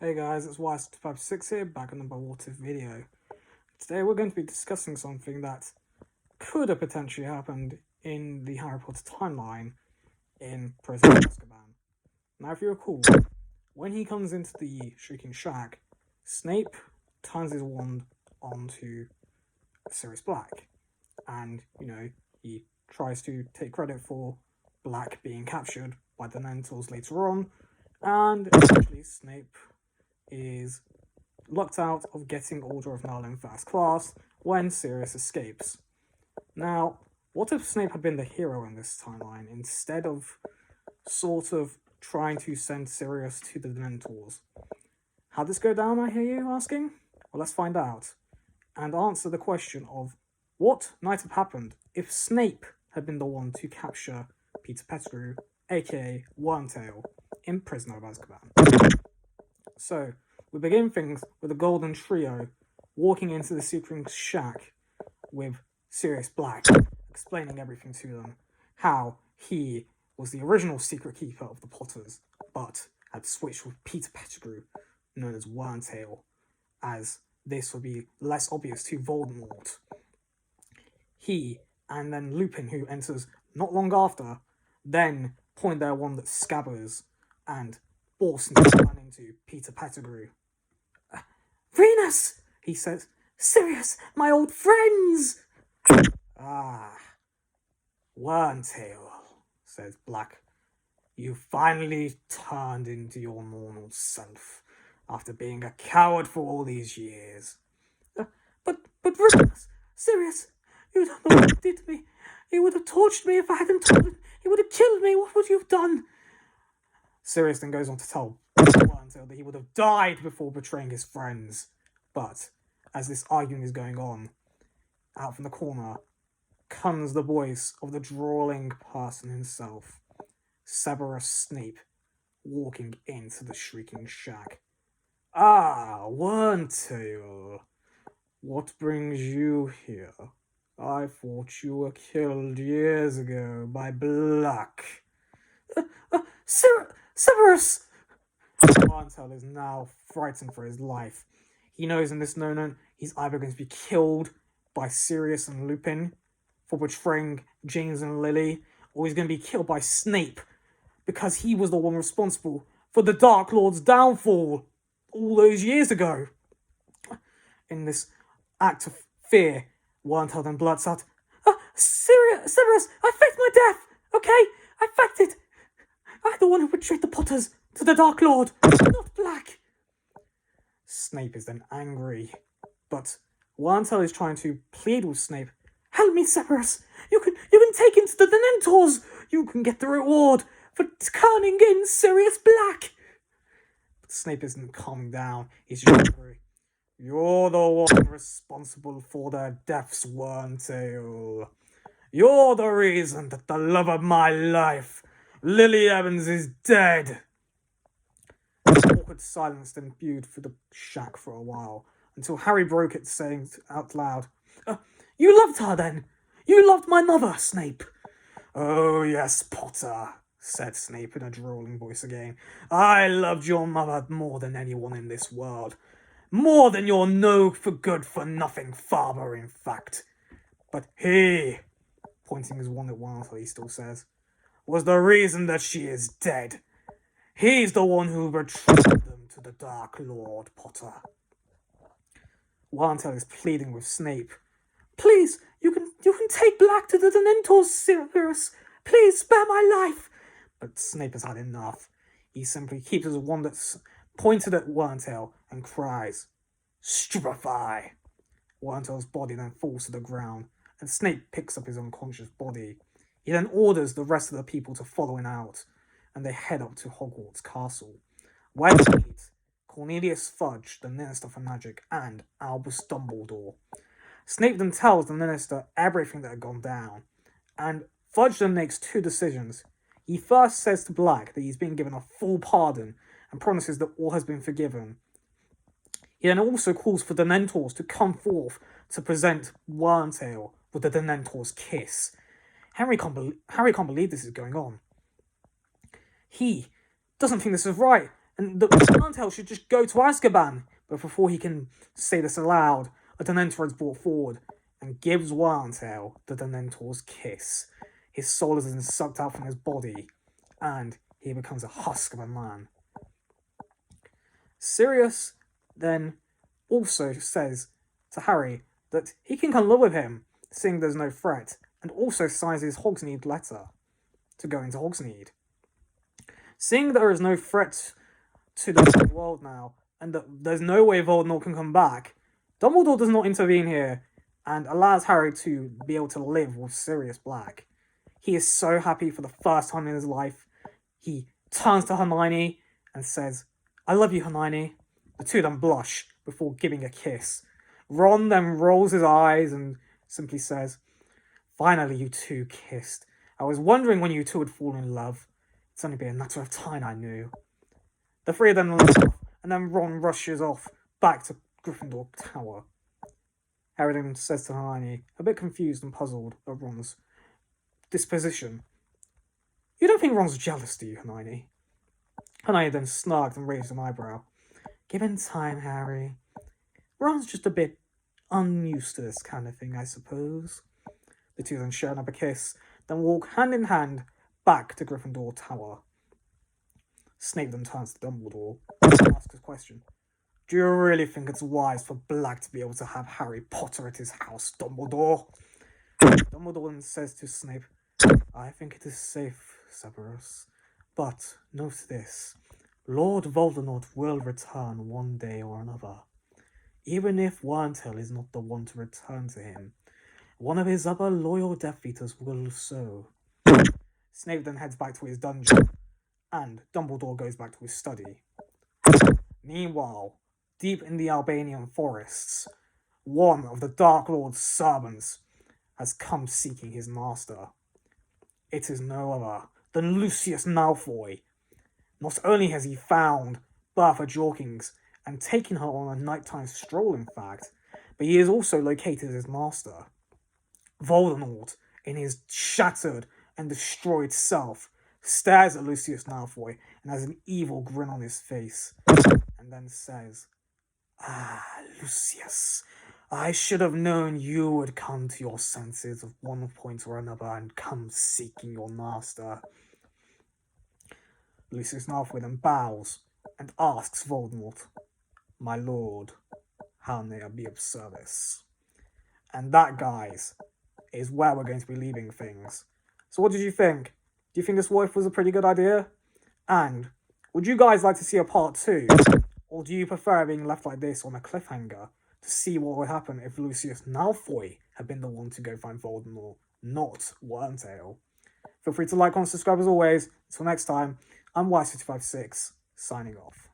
Hey guys, it's Wise56 here, back on another What If video. Today we're going to be discussing something that could have potentially happened in the Harry Potter timeline in Prison of Askaban. Now if you recall, when he comes into the Shrieking Shack, Snape turns his wand onto Sirius Black. And, he tries to take credit for Black being captured by the Dementors later on, and eventually Snape is locked out of getting Order of Merlin First Class when Sirius escapes. Now, what if Snape had been the hero in this timeline instead of sort of trying to send Sirius to the Dementors? How'd this go down, I hear you asking? Well, let's find out and answer the question of what might have happened if Snape had been the one to capture Peter Pettigrew, aka Wormtail, in Prisoner of Askaban. So, we begin things with the Golden Trio walking into the Secret Shack with Sirius Black, explaining everything to them. How he was the original Secret Keeper of the Potters, but had switched with Peter Pettigrew, known as Wormtail, as this would be less obvious to Voldemort. He, and then Lupin, who enters not long after, then point their wand at Scabbers and force him to run into Peter Pettigrew. Venus, he says. Sirius, my old friends! Wormtail, says Black. You finally turned into your normal self after being a coward for all these years. But Venus, Sirius, you don't know what he did to me. He would have tortured me if I hadn't told him. He would have killed me. What would you have done? Sirius then goes on to tell Wormtail that he would have died before betraying his friends. But as this argument is going on, out from the corner comes the voice of the drawling person himself, Severus Snape, walking into the Shrieking Shack. Wormtail, what brings you here? I thought you were killed years ago by Black. Severus! Wormtail is now frightened for his life. He knows in this moment he's either going to be killed by Sirius and Lupin for betraying James and Lily, or he's going to be killed by Snape because he was the one responsible for the Dark Lord's downfall all those years ago. In this act of fear, Wormtail then blurts out, Severus, I faked my death, okay? I faked it. I'm the one who betrayed the Potters to the Dark Lord, not Black. Snape is then angry, but Wormtail is trying to plead with Snape. Help me, Severus. You can take him to the Dementors. You can get the reward for turning in Sirius Black. But Snape isn't calming down. He's just angry. You're the one responsible for their deaths, Wormtail. You're the reason that the love of my life, Lily Evans, is dead. Awkward silence then viewed through the shack for a while, until Harry broke it, saying out loud, You loved her then? You loved my mother, Snape? Oh yes, Potter, said Snape in a drawling voice again. I loved your mother more than anyone in this world. More than your no-for-good-for-nothing father, in fact. But he, pointing his wand at Wormtail, he still says, was the reason that she is dead. He's the one who betrayed them to the Dark Lord, Potter. Wormtail is pleading with Snape. Please, you can take Black to the Dementors, Sirius. Please, spare my life. But Snape has had enough. He simply keeps his wand that's pointed at Wormtail and cries, Stupefy! Wormtail's body then falls to the ground, and Snape picks up his unconscious body. He then orders the rest of the people to follow him out, and they head up to Hogwarts Castle, where they meet Cornelius Fudge, the Minister for Magic, and Albus Dumbledore. Snape then tells the Minister everything that had gone down, and Fudge then makes two decisions. He first says to Black that he's been given a full pardon and promises that all has been forgiven. He then also calls for the Dementors to come forth to present Wormtail with the Dementor's kiss. Harry can't believe this is going on. He doesn't think this is right. and that Wormtail should just go to Askaban. But before he can say this aloud, a Dementor is brought forward and gives Wormtail the Dementor's kiss. His soul is then sucked out from his body, and he becomes a husk of a man. Sirius then also says to Harry that he can come live with him, seeing there's no threat, and also signs his Hogsmeade letter to go into Hogsmeade. Seeing there is no threat to the world now, and that there's no way Voldemort can come back, Dumbledore does not intervene here, and allows Harry to be able to live with Sirius Black. He is so happy for the first time in his life. He turns to Hermione and says, "I love you, Hermione." The two of them blush before giving a kiss. Ron then rolls his eyes and simply says, "Finally, you two kissed. I was wondering when you two would fall in love. It's only been a matter of time, I knew." The three of them laugh, and then Ron rushes off back to Gryffindor Tower. Harry then says to Hermione, a bit confused and puzzled at Ron's disposition, "You don't think Ron's jealous, do you, Hermione?" Hermione then snarked and raised an eyebrow. "Given time, Harry. Ron's just a bit unused to this kind of thing, I suppose." The two then share another kiss, then walk hand in hand back to Gryffindor Tower. Snape then turns to Dumbledore and asks a question. "Do you really think it's wise for Black to be able to have Harry Potter at his house, Dumbledore?" Dumbledore then says to Snape, "I think it is safe, Severus. But note this. Lord Voldemort will return one day or another. Even if Wormtail is not the one to return to him, one of his other loyal Death Eaters will so." Snape then heads back to his dungeon, and Dumbledore goes back to his study. Meanwhile, deep in the Albanian forests, one of the Dark Lord's servants has come seeking his master. It is no other than Lucius Malfoy. Not only has he found Bertha Jorkins and taken her on a nighttime stroll, in fact, but he has also located his master. Voldemort, in his shattered and destroyed self, stares at Lucius Malfoy and has an evil grin on his face, and then says, "Ah, Lucius, I should have known you would come to your senses at one point or another and come seeking your master." Lucius Malfoy then bows and asks Voldemort, "My lord, how may I be of service?" And that, guys, is where we're going to be leaving things. So what did you think? Do you think this wife was a pretty good idea? And would you guys like to see a part 2? Or do you prefer being left like this on a cliffhanger to see what would happen if Lucius Malfoy had been the one to go find Voldemort, not Wormtail? Feel free to like, comment, subscribe as always. Until next time, I'm Wise556, signing off.